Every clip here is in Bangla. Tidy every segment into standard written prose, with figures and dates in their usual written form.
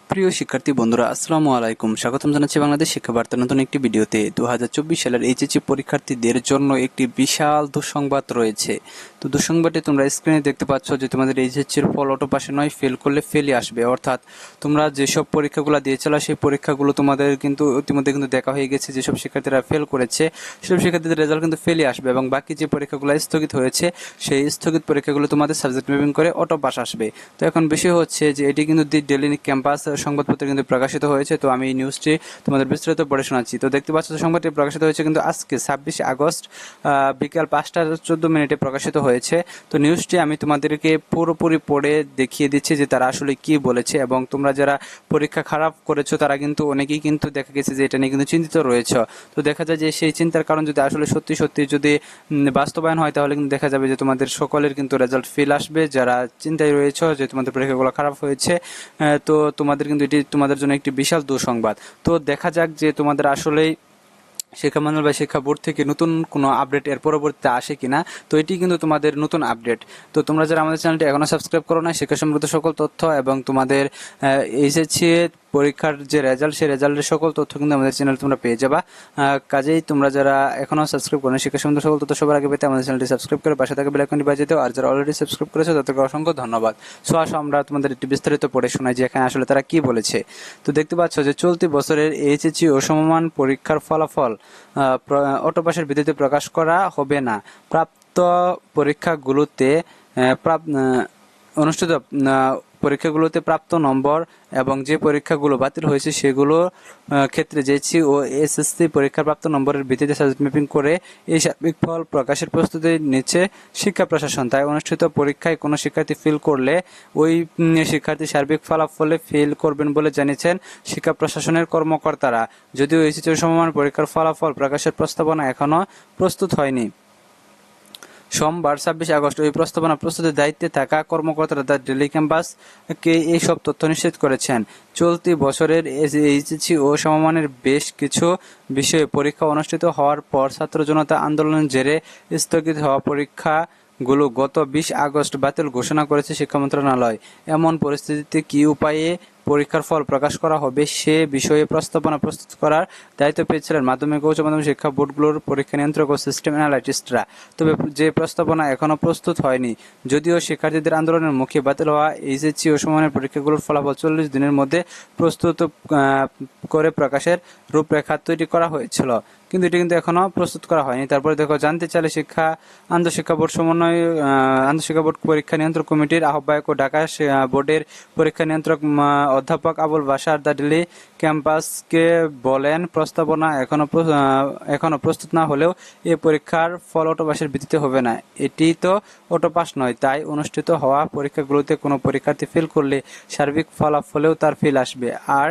প্রিয় শিক্ষার্থী বন্ধুরা, আসসালামু আলাইকুম। স্বাগতম জানাচ্ছি বাংলাদেশ শিক্ষা বার্তার নতুন একটি ভিডিওতে। 2024 সালের এইচএসসি পরীক্ষার্থীদের জন্য একটি বিশাল দুঃসংবাদ রয়েছে। তো দুঃসংবাদটি তোমরা স্ক্রিনে দেখতে পাচ্ছ যে তোমাদের এইচএসসির ফল অটো পাশে নয়, ফেল করলে ফেলই আসবে। অর্থাৎ তোমরা যেসব পরীক্ষাগুলো দিয়েছিল সেই পরীক্ষাগুলো তোমাদের কিন্তু ইতিমধ্যে কিন্তু দেখা হয়ে গেছে। যেসব শিক্ষার্থীরা ফেল করেছে সেসব শিক্ষার্থীদের রেজাল্ট কিন্তু ফেলই আসবে, এবং বাকি যে পরীক্ষাগুলো স্থগিত হয়েছে সেই স্থগিত পরীক্ষাগুলো তোমাদের সাবজেক্ট ম্যাপিং করে অটো পাস আসবে। তো এখন বিষয় হচ্ছে যে এটি কিন্তু দি ডেইলি ক্যাম্পাস সংবাদপত্রে কিন্তু প্রকাশিত হয়েছে। তো আমি এই নিউজটি তোমাদের বিস্তারিত পড়ে শোনাচ্ছি। তো দেখতে পাচ্ছ সংবাদটি প্রকাশিত হয়েছে কিন্তু আজকে 26 আগস্ট বিকাল 5টা 14 প্রকাশিত হয়েছে। তো নিউজটি আমি তোমাদেরকে পুরোপুরি পড়ে দেখিয়ে দিচ্ছি যে তারা আসলে কি বলেছে, এবং তোমরা যারা পরীক্ষা খারাপ করেছো তারা কিন্তু অনেকেই কিন্তু দেখা গেছে যে এটা নিয়ে কিন্তু চিন্তিত রয়েছে। তো দেখা যায় যে সেই চিন্তার কারণ যদি আসলে সত্যি সত্যি যদি বাস্তবায়ন হয় তাহলে কিন্তু দেখা যাবে যে তোমাদের সকলের কিন্তু রেজাল্ট ফেল আসবে। যারা চিন্তায় রয়েছে যে তোমাদের পরীক্ষাগুলো খারাপ হয়েছে, তো তোমাদের কিন্তু এটি তোমাদের জন্য একটি বিশাল দুঃসংবাদ। তো দেখা যাক যে তোমাদের আসলেই শিক্ষা মন্ত্রণালয় বা শিক্ষা বোর্ড থেকে নতুন কোনো আপডেট এর পরবর্তীতে আসে কিনা। তো এটি কিন্তু তোমাদের নতুন আপডেট। তো তোমরা যারা আমাদের চ্যানেলটি এখনো সাবস্ক্রাইব করো না, শিক্ষা সমৃদ্ধ সকল তথ্য এবং তোমাদের এইচএসসি পরীক্ষার যে রেজাল্ট সেই রেজাল্টের সকল তথ্য কিন্তু আমাদের চ্যানেলে তোমরা পেয়ে যাবা। কাজেই তোমরা যারা এখনো সাবস্ক্রাইব করো না, শিক্ষা সমৃদ্ধ সকল তথ্য সবার আগে পেতে আমাদের চ্যানেলটি সাবস্ক্রাইব করে পাশে থাকা বেল আইকনটি বাজিয়ে দাও। আর যারা অলরেডি সাবস্ক্রাইব করেছো তাদেরকে অসংখ্য ধন্যবাদ। সো আসো আমরা তোমাদের একটি বিস্তারিত পড়ে শোনাই যে এখানে আসলে তারা কি বলেছে। তো দেখতে পাচ্ছ যে চলতি বছরের এইচএসসি ও সমমান পরীক্ষার ফলাফল অটো পাসের ভিত্তিতে প্রকাশ করা হবে না। প্রাপ্ত পরীক্ষাগুলোতে অনুষ্ঠিত পরীক্ষাগুলোতে প্রাপ্ত নম্বর এবং যে পরীক্ষাগুলো বাতিল হয়েছে সেগুলোর ক্ষেত্রে জেএসসি ও এসএসসি পরীক্ষার প্রাপ্ত নম্বরের ভিত্তিতে সাবজেক্ট ম্যাপিং করে এই সার্বিক ফল প্রকাশের প্রস্তুতি নিচ্ছে শিক্ষা প্রশাসন। তাই অনুষ্ঠিত পরীক্ষায় কোনো শিক্ষার্থী ফেল করলে ওই শিক্ষার্থী সার্বিক ফলাফলে ফেল করবেন বলে জানিয়েছেন শিক্ষা প্রশাসনের কর্মকর্তারা। যদিও এইচএসসি সমমান পরীক্ষার ফলাফল প্রকাশের প্রস্তাবনা এখনো প্রস্তুত হয়নি। সোমবার 26 আগস্ট ওই প্রস্তাবনা প্রস্তুতির দায়িত্বে থাকা কর্মকর্তারা দ্য ডেইলি ক্যাম্পাসকে এই সব তথ্য নিশ্চিত করেছেন। চলতি বছরের এইচএসসি ও সমমানের বেশ কিছু বিষয়ে পরীক্ষা অনুষ্ঠিত হওয়ার পর ছাত্র জনতা আন্দোলনের জেরে স্থগিত হওয়া পরীক্ষাগুলো গত 20 আগস্ট বাতিল ঘোষণা করেছে শিক্ষা মন্ত্রণালয়। এমন পরিস্থিতিতে কী উপায়ে পরীক্ষার ফল প্রকাশ করা হবে সে বিষয়ে প্রস্তাবনা প্রস্তুত করার দায়িত্ব পেয়েছিলেন মাধ্যমিক ও উচ্চ মাধ্যমিক শিক্ষা বোর্ডগুলোর পরীক্ষা নিয়ন্ত্রক ও সিস্টেম অ্যানালাইস্টরা। তবে যে প্রস্তাবনা এখনও প্রস্তুত হয়নি। যদিও শিক্ষার্থীদের আন্দোলনের মুখে বাতিল হওয়া এইচএসসি ও সমমানের পরীক্ষাগুলোর ফলাফল 40 দিনের মধ্যে প্রস্তুত করে প্রকাশের রূপরেখা তৈরি করা হয়েছিল, কিন্তু এটি কিন্তু এখনো প্রস্তুত করা হয়নি। তারপরে দেখো, জানতে চাইলে আন্তঃশিক্ষা বোর্ড পরীক্ষা নিয়ন্ত্রক কমিটির আহ্বায়ক ও ঢাকা বোর্ডের পরীক্ষা নিয়ন্ত্রক অধ্যাপক আবুল বাশার দ্য ডেইলি ক্যাম্পাসকে বলেন, প্রস্তাবনা এখনো প্রস্তুত না হলেও এই পরীক্ষার ফল অটো পাসের ভিত্তিতে হবে না। এটি তো অটো পাস নয়, তাই অনুষ্ঠিত হওয়া পরীক্ষাগুলোতে কোনো পরীক্ষার্থী ফেল করলে সার্বিক ফলাফলেও তার ফেল আসবে। আর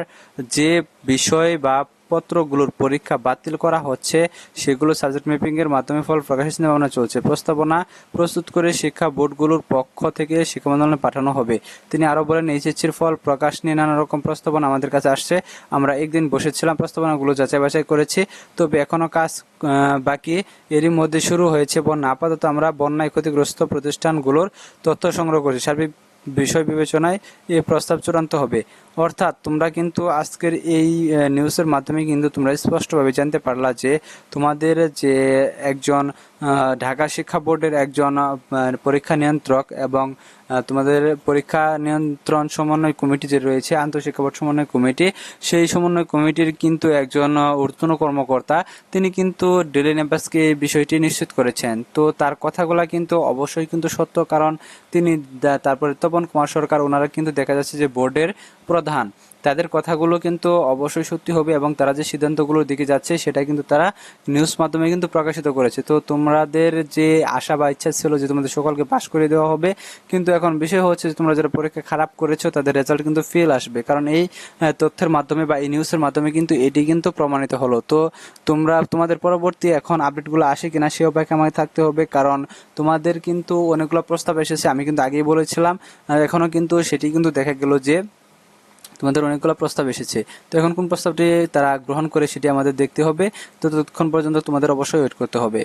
যে বিষয় বা পত্রগুলোর পরীক্ষা বাতিল করা হচ্ছে সেগুলো সাবজেক্ট ম্যাপিং এর মাধ্যমে ফল প্রকাশের চিন্তাভাবনা চলছে। প্রস্তাবনা প্রস্তুত করে শিক্ষা বোর্ডগুলোর পক্ষ থেকে শিক্ষা মন্ত্রণালয়ে পাঠানো হবে। তিনি আরও বলেন, এইচএসসির ফল প্রকাশ নিয়ে নানা রকম প্রস্তাবনা আমাদের কাছে আসছে। আমরা একদিন বসেছিলাম, প্রস্তাবনাগুলো যাচাই বাছাই করেছি, তবে এখনো কাজ বাকি। এরই মধ্যে শুরু হয়েছে বন্যা। আপাতত আমরা বন্যায় ক্ষতিগ্রস্ত প্রতিষ্ঠানগুলোর তথ্য সংগ্রহ করছি। সার্বিক বিষয় বিবেচনায় এই প্রস্তাব চূড়ান্ত হবে। অর্থাৎ তোমরা কিন্তু আজকের এই নিউজের মাধ্যমে কিন্তু তোমরা স্পষ্টভাবে জানতে পারলা যে তোমাদের যে একজন ঢাকা শিক্ষা বোর্ডের একজন পরীক্ষা নিয়ন্ত্রক এবং তোমাদের পরীক্ষা নিয়ন্ত্রণ সমন্বয় কমিটি যে রয়েছে, আন্তঃশিক্ষা বোর্ড সমন্বয় কমিটি, সেই সমন্বয় কমিটির কিন্তু একজন ঊর্ধ্বতন কর্মকর্তা, তিনি কিন্তু ডেইলি ক্যাম্পাসকে এই বিষয়টি নিশ্চিত করেছেন। তো তার কথাগুলো কিন্তু অবশ্যই কিন্তু সত্য, কারণ তিনি তারপরে তপন কুমার সরকার, ওনারা কিন্তু দেখা যাচ্ছে যে বোর্ডের প্রধান, তাদের কথাগুলো কিন্তু অবশ্যই সত্যি হবে, এবং তারা যে সিদ্ধান্তগুলোর দিকে যাচ্ছে সেটা কিন্তু তারা নিউজ মাধ্যমে কিন্তু প্রকাশিত করেছে। তো তোমাদের যে আশা বা ইচ্ছা ছিল যে তোমাদের সকলকে পাস করে দেওয়া হবে, কিন্তু এখন বিষয় হচ্ছে যে তোমরা যারা পরীক্ষা খারাপ করেছো তাদের রেজাল্ট কিন্তু ফেল আসবে, কারণ এই তথ্যের মাধ্যমে বা এই নিউজের মাধ্যমে কিন্তু এটি কিন্তু প্রমাণিত হলো। তো তোমাদের পরবর্তী এখন আপডেটগুলো আসে কিনা সে অপেক্ষা আমায় থাকতে হবে, কারণ তোমাদের কিন্তু অনেকগুলো প্রস্তাব এসেছে, আমি কিন্তু আগেই বলেছিলাম। এখনো কিন্তু সেটি কিন্তু দেখা গেল যে তোমাদের অনেকগুলো প্রস্তাব এসেছে। তো এখন কোন প্রস্তাবটি তারা গ্রহণ করে সেটি আমাদের দেখতে হবে। তো ততক্ষণ পর্যন্ত তোমাদের অবশ্যই ওয়েট করতে হবে।